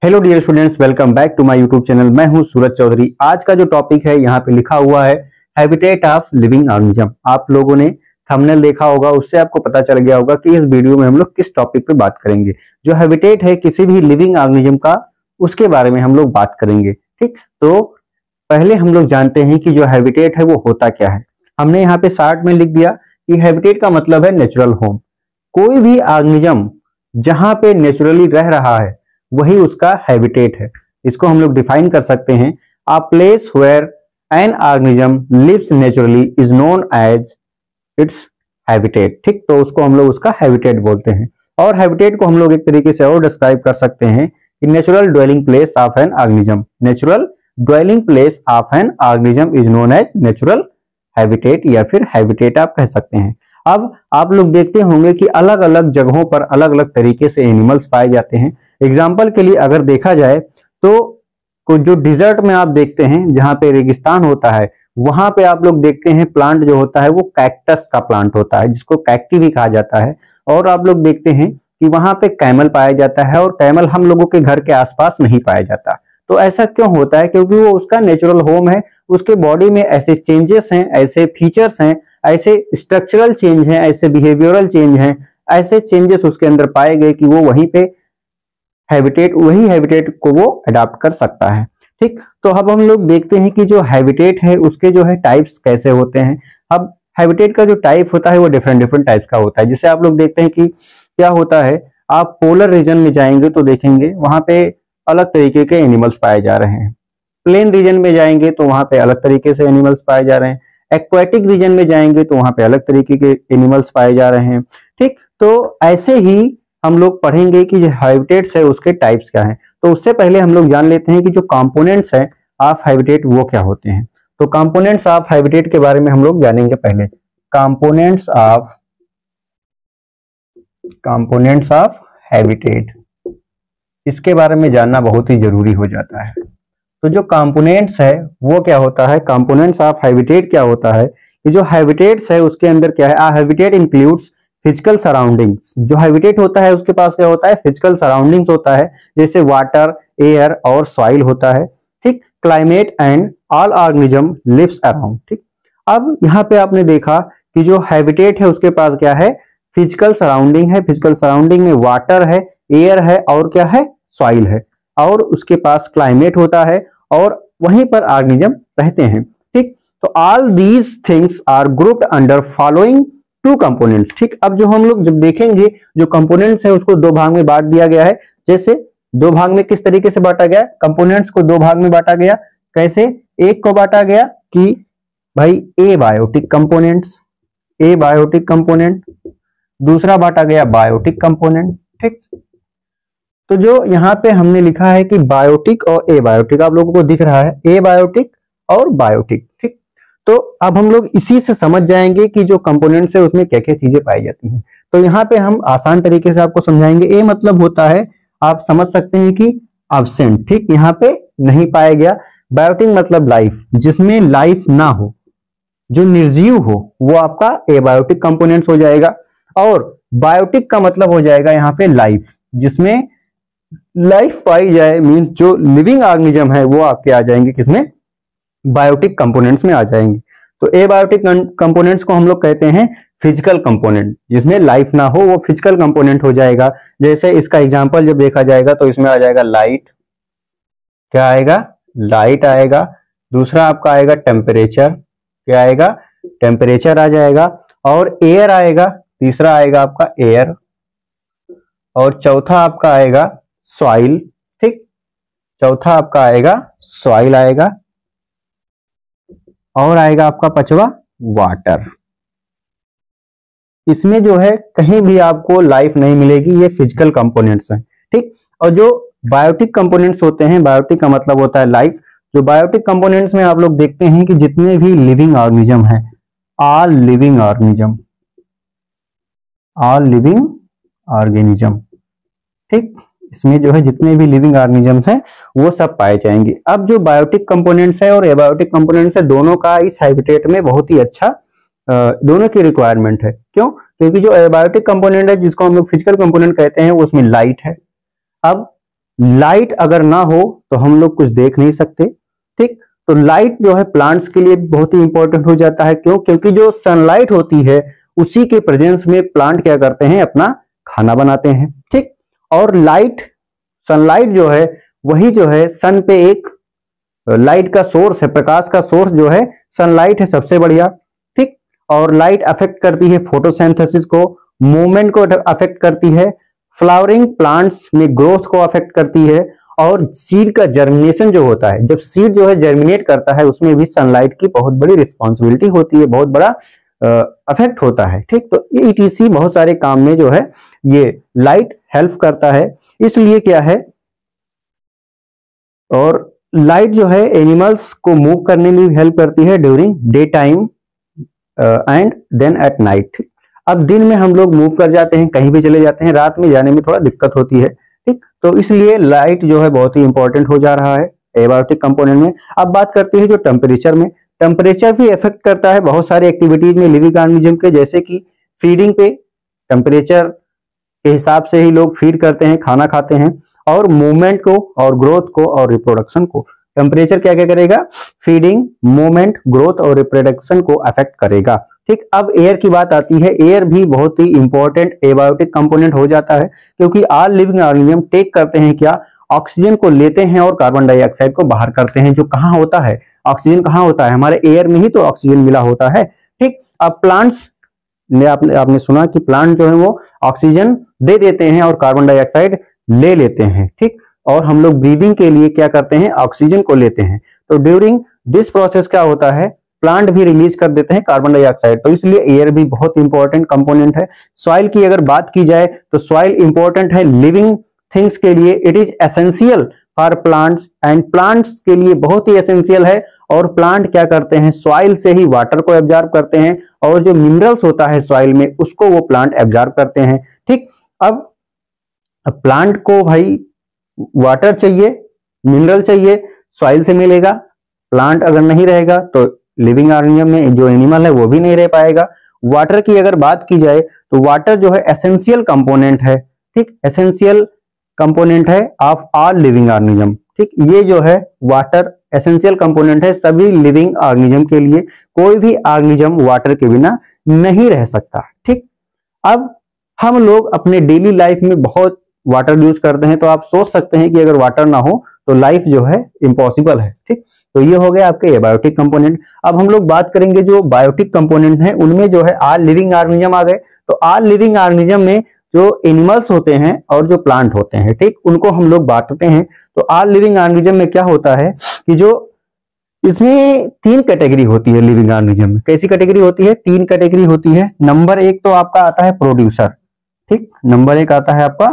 Hello dear students, welcome back to my YouTube channel. मैं हूं सूरज चौधरी। आज का जो टॉपिक है यहाँ पे लिखा हुआ है हैबिटेट ऑफ लिविंग ऑर्गेनिज्म। आप लोगों ने थंबनेल देखा होगा, उससे आपको पता चल गया होगा कि इस वीडियो में हम लोग किस टॉपिक पे बात करेंगे। जो हैबिटेट है किसी भी लिविंग ऑर्गेनिज्म का, उसके बारे में हम लोग बात करेंगे। ठीक, तो पहले हम लोग जानते हैं कि जो हैबिटेट है वो होता क्या है। हमने यहाँ पे शार्ट में लिख दिया कि हैबिटेट का मतलब है नेचुरल होम। कोई भी ऑर्गेनिज्म जहां पे नेचुरली रह रहा है वही उसका हैबिटेट है। इसको हम लोग डिफाइन कर सकते हैं, a place where an organism lives naturally is known as its habitat. ठीक, तो उसको हम लोग उसका हैबिटेट बोलते हैं। और हैबिटेट को हम लोग एक तरीके से और डिस्क्राइब कर सकते हैं कि natural dwelling place of an organism. Natural dwelling place of an organism is known as natural habitat, या फिर हैबिटेट आप कह सकते हैं। अब आप लोग देखते होंगे कि अलग अलग जगहों पर अलग अलग तरीके से एनिमल्स पाए जाते हैं। एग्जाम्पल के लिए अगर देखा जाए तो जो डिजर्ट में आप देखते हैं, जहां पे रेगिस्तान होता है, वहां पे आप लोग देखते हैं प्लांट जो होता है वो कैक्टस का प्लांट होता है, जिसको कैक्टी भी कहा जाता है। और आप लोग देखते हैं कि वहां पे कैमल पाया जाता है, और कैमल हम लोगों के घर के आसपास नहीं पाया जाता। तो ऐसा क्यों होता है? क्योंकि वो उसका नेचुरल होम है। उसके बॉडी में ऐसे चेंजेस हैं, ऐसे फीचर्स हैं, ऐसे स्ट्रक्चरल चेंज हैं, ऐसे बिहेवियरल चेंज हैं, ऐसे चेंजेस उसके अंदर पाए गए कि वो वहीं पे वही हैबिटेट को वो अडॉप्ट कर सकता है। ठीक, तो अब हम लोग देखते हैं कि जो हैबिटेट है उसके जो है टाइप्स कैसे होते हैं। अब हैबिटेट का जो टाइप होता है वो डिफरेंट डिफरेंट टाइप्स का होता है। जैसे आप लोग देखते हैं कि क्या होता है, आप पोलर रीजन में जाएंगे तो देखेंगे वहां पे अलग तरीके के एनिमल्स पाए जा रहे हैं। प्लेन रीजन में जाएंगे तो वहां पे अलग तरीके से एनिमल्स पाए जा रहे हैं। एक्वेटिक रीजन में जाएंगे तो वहां पे अलग तरीके के एनिमल्स पाए जा रहे हैं। ठीक, तो ऐसे ही हम लोग पढ़ेंगे कि जो हैबिटेट्स है उसके टाइप्स क्या हैं। तो उससे पहले हम लोग जान लेते हैं कि जो कंपोनेंट्स हैं ऑफ हैबिटेट वो क्या होते हैं। तो कंपोनेंट्स ऑफ हैबिटेट के बारे में हम लोग जानेंगे। पहले कंपोनेंट्स ऑफ हैबिटेट, इसके बारे में जानना बहुत ही जरूरी हो जाता है। तो जो कंपोनेंट्स है वो क्या होता है, कंपोनेंट्स ऑफ हैबिटेट क्या होता है कि जो हैबिटेट्स है उसके अंदर क्या है, आ हैबिटेट इंक्लूड्स फिजिकल सराउंडिंग्स। जो हैबिटेट होता है उसके पास क्या होता है, फिजिकल सराउंडिंग्स होता है, जैसे वाटर, एयर और सॉइल होता है। ठीक, climate and all organism lives around. ठीक, अब यहाँ पे आपने देखा कि जो हैबिटेट है उसके पास क्या है, फिजिकल सराउंडिंग है। फिजिकल सराउंडिंग में वाटर है, एयर है और क्या है, सॉइल है। और उसके पास क्लाइमेट होता है और वहीं पर ऑर्गेनिज्म रहते हैं। ठीक, तो all these things are grouped under following two components. ठीक, अब जो हम लोग जब देखेंगे जो कंपोनेंट्स है उसको दो भाग में बांट दिया गया है। जैसे दो भाग में किस तरीके से बांटा गया, कंपोनेंट्स को दो भाग में बांटा गया। कैसे? एक को बांटा गया कि भाई ए बायोटिक कंपोनेंट्स, ए बायोटिक कंपोनेंट, दूसरा बांटा गया बायोटिक कंपोनेंट। ठीक, तो जो यहाँ पे हमने लिखा है कि बायोटिक और एबायोटिक, आप लोगों को दिख रहा है एबायोटिक और बायोटिक। ठीक, तो अब हम लोग इसी से समझ जाएंगे कि जो कंपोनेंट्स है उसमें क्या क्या चीजें पाई जाती हैं। तो यहाँ पे हम आसान तरीके से आपको समझाएंगे। ए मतलब होता है, आप समझ सकते हैं कि एब्सेंट। ठीक, यहाँ पे नहीं पाया गया। बायोटिक मतलब लाइफ, जिसमें लाइफ ना हो, जो निर्जीव हो, वो आपका एबायोटिक कंपोनेंट्स हो जाएगा। और बायोटिक का मतलब हो जाएगा यहाँ पे लाइफ, जिसमें लाइफ पाई जाए, मींस जो लिविंग ऑर्गेनिज्म है वो आपके आ जाएंगे किसमें, बायोटिक कंपोनेंट्स में आ जाएंगे। तो एबायोटिक कंपोनेंट्स को हम लोग कहते हैं फिजिकल कंपोनेंट, जिसमें लाइफ ना हो वो फिजिकल कंपोनेंट हो जाएगा। जैसे इसका एग्जांपल जब देखा जाएगा तो इसमें आ जाएगा लाइट, क्या आएगा, लाइट आएगा। दूसरा आपका आएगा टेम्परेचर, क्या आएगा, टेम्परेचर आ जाएगा। और एयर आएगा, तीसरा आएगा आपका एयर। और चौथा आपका आएगा सॉइल। ठीक, चौथा आपका आएगा सॉइल आएगा। और आएगा आपका पांचवा वाटर। इसमें जो है कहीं भी आपको लाइफ नहीं मिलेगी, ये फिजिकल कंपोनेंट्स हैं। ठीक, और जो बायोटिक कंपोनेंट्स होते हैं, बायोटिक का मतलब होता है लाइफ। जो बायोटिक कंपोनेंट्स में आप लोग देखते हैं कि जितने भी लिविंग ऑर्गेनिज्म है, all living organism, all living organism. ठीक, इसमें जो है जितने भी लिविंग ऑर्गेनिजम्स हैं वो सब पाए जाएंगे। अब जो बायोटिक कंपोनेंट्स है और एबायोटिक कंपोनेंट्स है, दोनों का इस हैबिटेट में बहुत ही अच्छा दोनों की रिक्वायरमेंट है। क्यों? क्योंकि जो एबायोटिक कंपोनेंट है, जिसको हम लोग फिजिकल कंपोनेंट कहते हैं, वो उसमें लाइट है। अब लाइट अगर ना हो तो हम लोग कुछ देख नहीं सकते। ठीक, तो लाइट जो है प्लांट्स के लिए बहुत ही इंपॉर्टेंट हो जाता है। क्यों? क्योंकि जो सनलाइट होती है उसी के प्रेजेंस में प्लांट क्या करते हैं, अपना खाना बनाते हैं। ठीक, और लाइट, सनलाइट जो है वही जो है सन पे एक लाइट का सोर्स है, प्रकाश का सोर्स जो है सनलाइट है सबसे बढ़िया। ठीक, और लाइट अफेक्ट करती है फोटोसिंथेसिस को, मूवमेंट को अफेक्ट करती है, फ्लावरिंग प्लांट्स में ग्रोथ को अफेक्ट करती है, और सीड का जर्मिनेशन जो होता है, जब सीड जो है जर्मिनेट करता है उसमें भी सनलाइट की बहुत बड़ी रिस्पॉन्सिबिलिटी होती है, बहुत बड़ा अफेक्ट होता है। ठीक, तो ईटीसी बहुत सारे काम में जो है ये लाइट हेल्प करता है। इसलिए क्या है, और लाइट जो है एनिमल्स को मूव करने में भी हेल्प करती है during day time and then at night. अब दिन में हम लोग मूव कर जाते हैं, कहीं भी चले जाते हैं, रात में जाने में थोड़ा दिक्कत होती है। ठीक, तो इसलिए लाइट जो है बहुत ही इंपॉर्टेंट हो जा रहा है एबायोटिक कंपोनेंट में। अब बात करते हैं जो टेम्परेचर में, टेम्परेचर भी इफेक्ट करता है बहुत सारे एक्टिविटीज में लिविंग ऑर्गेनिज्म के, जैसे कि फीडिंग पे टेम्परेचर के हिसाब से ही लोग फीड करते हैं, खाना खाते हैं, और मूवमेंट को और ग्रोथ को और रिप्रोडक्शन को टेम्परेचर क्या क्या करेगा, फीडिंग, मूवमेंट, ग्रोथ और रिप्रोडक्शन को अफेक्ट करेगा। ठीक, अब एयर की बात आती है, एयर भी बहुत ही इंपॉर्टेंट एबायोटिक कंपोनेंट हो जाता है, क्योंकि ऑल लिविंग ऑर्गेनिज्म टेक करते हैं क्या, ऑक्सीजन को लेते हैं और कार्बन डाइऑक्साइड को बाहर करते हैं। जो कहाँ होता है, ऑक्सीजन कहाँ होता है, हमारे एयर में ही तो ऑक्सीजन मिला होता है। ठीक, अब प्लांट्स ने आपने सुना कि प्लांट जो है वो ऑक्सीजन दे देते हैं और कार्बन डाइऑक्साइड ले लेते हैं। ठीक, और हम लोग ब्रीदिंग के लिए क्या करते हैं, ऑक्सीजन को लेते हैं। तो ड्यूरिंग दिस प्रोसेस क्या होता है, प्लांट भी रिलीज कर देते हैं कार्बन डाइऑक्साइड। तो इसलिए एयर भी बहुत इंपॉर्टेंट कंपोनेंट है। सॉइल की अगर बात की जाए तो सॉइल इंपॉर्टेंट है लिविंग थिंग्स के लिए, it is essential for plants, and plants के लिए बहुत ही एसेंशियल है। और प्लांट क्या करते हैं, सॉइल से ही वाटर को एब्जॉर्ब करते हैं, और जो मिनरल्स होता है सॉइल में उसको वो प्लांट एब्जॉर्ब करते हैं। ठीक, अब प्लांट को भाई वाटर चाहिए, मिनरल चाहिए, सॉइल से मिलेगा। प्लांट अगर नहीं रहेगा तो लिविंग ऑर्गेनिज्म में जो एनिमल है वो भी नहीं रह पाएगा। वाटर की अगर बात की जाए तो वाटर जो है एसेंशियल कंपोनेंट है। ठीक, एसेंशियल कंपोनेंट है ऑफ ऑल लिविंग ऑर्गेनिज्म। ठीक, ये जो है वाटर एसेंशियल कंपोनेंट है सभी लिविंग ऑर्गेनिज्म के लिए। कोई भी ऑर्गेनिज्म वाटर के बिना नहीं रह सकता। ठीक, अब हम लोग अपने डेली लाइफ में बहुत वाटर यूज करते हैं, तो आप सोच सकते हैं कि अगर वाटर ना हो तो लाइफ जो है इम्पॉसिबल है। ठीक, तो ये हो गया आपके एबायोटिक कंपोनेंट। अब हम लोग बात करेंगे जो बायोटिक कंपोनेंट है, उनमें जो है ऑल लिविंग ऑर्गेनिज्म आ गए। तो ऑल लिविंग ऑर्गेनिज्म में जो एनिमल्स होते हैं और जो प्लांट होते हैं, ठीक, उनको हम लोग बांटते हैं। तो ऑल लिविंग ऑर्गेनिज्म में क्या होता है कि जो इसमें तीन कैटेगरी होती है लिविंग ऑर्गेनिज्म में। कैसी कैटेगरी होती है, तीन कैटेगरी होती है। नंबर एक तो आपका आता है प्रोड्यूसर। ठीक, नंबर एक आता है आपका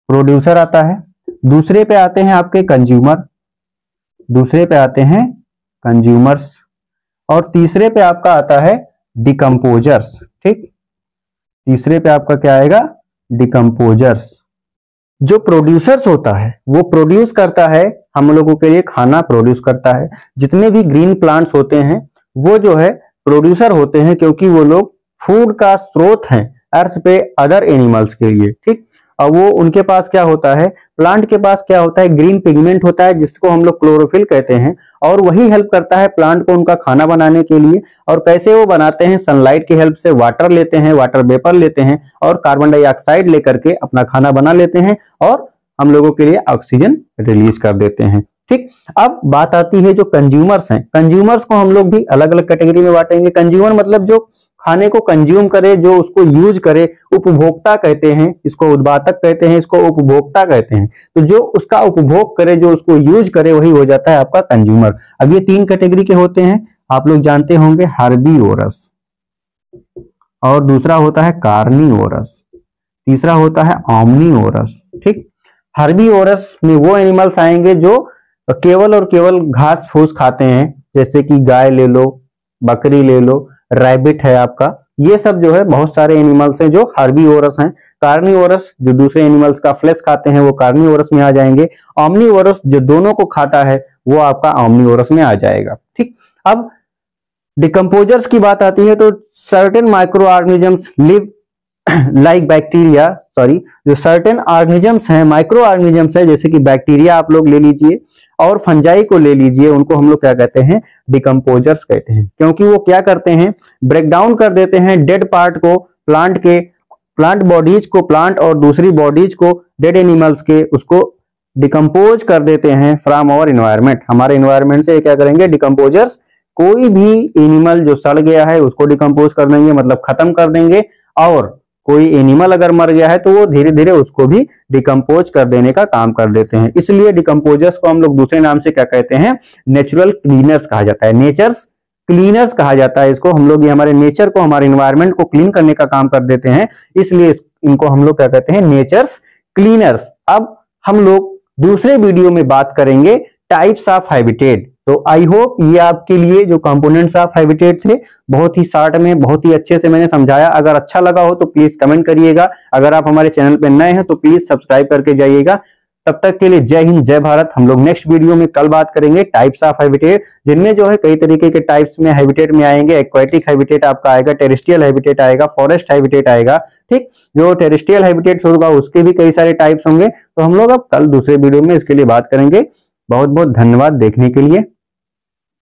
प्रोड्यूसर आता है। दूसरे पे आते हैं आपके कंज्यूमर, दूसरे पे आते हैं कंज्यूमर्स, और तीसरे पे आपका आता है डिकम्पोजर्स। ठीक, तीसरे पे आपका क्या आएगा, डिकम्पोजर्स। जो प्रोड्यूसर्स होता है वो प्रोड्यूस करता है, हम लोगों के लिए खाना प्रोड्यूस करता है। जितने भी ग्रीन प्लांट्स होते हैं वो जो है प्रोड्यूसर होते हैं, क्योंकि वो लोग फूड का स्रोत हैं अर्थ पे अदर एनिमल्स के लिए। ठीक, और वो उनके पास क्या होता है, प्लांट के पास क्या होता है, ग्रीन पिगमेंट होता है जिसको हम लोग क्लोरोफिल कहते हैं, और वही हेल्प करता है प्लांट को उनका खाना बनाने के लिए। और कैसे वो बनाते हैं, सनलाइट की हेल्प से वाटर लेते हैं, वाटर वेपर लेते हैं और कार्बन डाइऑक्साइड लेकर के अपना खाना बना लेते हैं और हम लोगों के लिए ऑक्सीजन रिलीज कर देते हैं। ठीक, अब बात आती है जो कंज्यूमर्स हैं। कंज्यूमर्स को हम लोग भी अलग अलग कैटेगरी में बांटेंगे। कंज्यूमर मतलब जो खाने को कंज्यूम करे, जो उसको यूज करे, उपभोक्ता कहते हैं, इसको उत्पादक कहते हैं, इसको उपभोक्ता कहते हैं। तो जो उसका उपभोग करे, जो उसको यूज करे, वही हो जाता है आपका कंज्यूमर। अब ये तीन कैटेगरी के होते हैं, आप लोग जानते होंगे, हर्बीवोरस, और दूसरा होता है कार्निवोरस, तीसरा होता है ओमनीवोरस। ठीक, हर्बीवोरस में वो एनिमल्स आएंगे जो केवल और केवल घास फूस खाते हैं, जैसे कि गाय ले लो, बकरी ले लो, रैबिट है आपका, ये सब जो है बहुत सारे एनिमल्स हैं जो हर्बीवोरस हैं। कार्निवोरस जो दूसरे एनिमल्स का फ्लेश खाते हैं वो कार्निवोरस में आ जाएंगे। ओमनीवोरस जो दोनों को खाता है वो आपका ओमनीवोरस में आ जाएगा। ठीक, अब डिकम्पोजर्स की बात आती है तो certain micro organisms live like bacteria, sorry, जो सर्टेन ऑर्गेनिजम्स हैं, माइक्रो ऑर्गेनिजम्स है, जैसे कि बैक्टीरिया आप लोग ले लीजिए और फंजाई को ले लीजिए, उनको हम लोग क्या कहते हैं, डिकम्पोजर्स कहते हैं, क्योंकि वो क्या करते हैं, ब्रेक डाउन कर देते हैं डेड पार्ट को, प्लांट बॉडीज को, प्लांट और दूसरी बॉडीज को, डेड एनिमल्स के, उसको डिकम्पोज कर देते हैं फ्रॉम आवर इन्वायरमेंट, हमारे इन्वायरमेंट से क्या करेंगे, डिकम्पोजर्स, कोई भी एनिमल जो सड़ गया है उसको डिकम्पोज कर देंगे, मतलब खत्म कर देंगे, और कोई एनिमल अगर मर गया है तो वो धीरे धीरे उसको भी डिकम्पोज कर देने का काम कर देते हैं। इसलिए डिकम्पोजर्स को हम लोग दूसरे नाम से क्या कहते हैं, नेचुरल क्लीनर्स कहा जाता है, नेचर्स क्लीनर्स कहा जाता है इसको। हम लोग ये हमारे नेचर को, हमारे इन्वायरमेंट को क्लीन करने का काम कर देते हैं, इसलिए इनको हम लोग क्या कहते हैं, नेचर्स क्लीनर्स। अब हम लोग दूसरे वीडियो में बात करेंगे टाइप्स ऑफ हैबिटेट। तो आई होप ये आपके लिए जो कंपोनेंट्स ऑफ हैबिटेट थे बहुत ही शॉर्ट में, बहुत ही अच्छे से मैंने समझाया। अगर अच्छा लगा हो तो प्लीज कमेंट करिएगा, अगर आप हमारे चैनल पर नए हैं तो प्लीज सब्सक्राइब करके जाइएगा। तब तक के लिए जय हिंद, जय भारत। हम लोग नेक्स्ट वीडियो में कल बात करेंगे टाइप्स ऑफ हैबिटेट, जिनमें जो है कई तरीके के टाइप्स में हैबिटेट में आएंगे। एक्वाटिक हैबिटेट आपका आएगा, टेरेस्ट्रियल हैबिटेट आएगा, फॉरेस्ट हैबिटेट आएगा, ठीक। जो टेरेस्ट्रियल हैबिटेट होगा उसके भी कई सारे टाइप्स होंगे, तो हम लोग अब कल दूसरे वीडियो में इसके लिए बात करेंगे। बहुत बहुत धन्यवाद देखने के लिए।